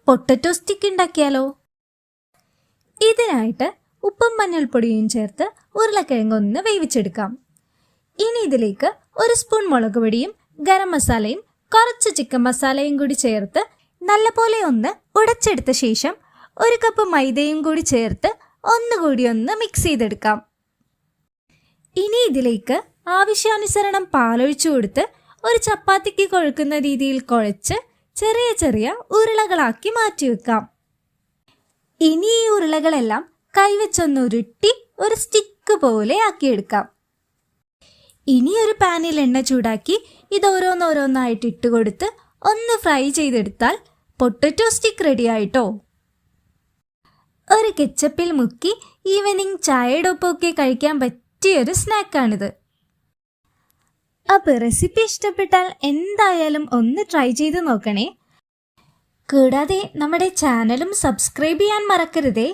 Potato stick ഉണ്ടാക്കിയാലോ? ഇതിനായിട്ട് ഉപ്പും മഞ്ഞൾപ്പൊടിയും ചേർത്ത് ഉരുളക്കിഴങ്ങ് ഒന്ന് വേവിച്ചെടുക്കാം. ഇനി ഇതിലേക്ക് 1 സ്പൂൺ മുളക് പൊടിയും ഗരം മസാലയും കുറച്ച് ചിക്കൻ മസാലയും കൂടി ചേർത്ത് നല്ലപോലെ ഒന്ന് ഉടച്ചെടുത്ത ശേഷം 1 കപ്പ് മൈദയും കൂടി ചേർത്ത് ഒന്നുകൂടി ഒന്ന് മിക്സ് ചെയ്തെടുക്കാം. ഇനി ഇതിലേക്ക് ആവശ്യാനുസരണം പാലൊഴിച്ചു കൊടുത്ത് ഒരു ചപ്പാത്തിക്ക് കുഴക്കുന്ന രീതിയിൽ കുഴച്ച് ചെറിയ ചെറിയ ഉരുളകളാക്കി മാറ്റിവെക്കാം. ഇനി ഈ ഉരുളകളെല്ലാം കൈവച്ചൊന്ന് ഉരുട്ടി ഒരു സ്റ്റിക്ക് പോലെ ആക്കിയെടുക്കാം. ഇനി ഒരു പാനിൽ എണ്ണ ചൂടാക്കി ഇത് ഓരോന്നോരോന്നായിട്ട് ഇട്ട് കൊടുത്ത് ഒന്ന് ഫ്രൈ ചെയ്തെടുത്താൽ പൊട്ടറ്റോ സ്റ്റിക്ക് റെഡി ആയിട്ടോ. ഒരു കെച്ചപ്പിൽ മുക്കി ഈവനിങ് ചായയുടെ ഒപ്പമൊക്കെ കഴിക്കാൻ പറ്റിയൊരു സ്നാക്കാണിത്. അപ്പോൾ റെസിപ്പി ഇഷ്ടപ്പെട്ടാൽ എന്തായാലും ഒന്ന് ട്രൈ ചെയ്ത് നോക്കണേ. കൂടാതെ നമ്മുടെ ചാനലും സബ്സ്ക്രൈബ് ചെയ്യാൻ മറക്കരുതേ.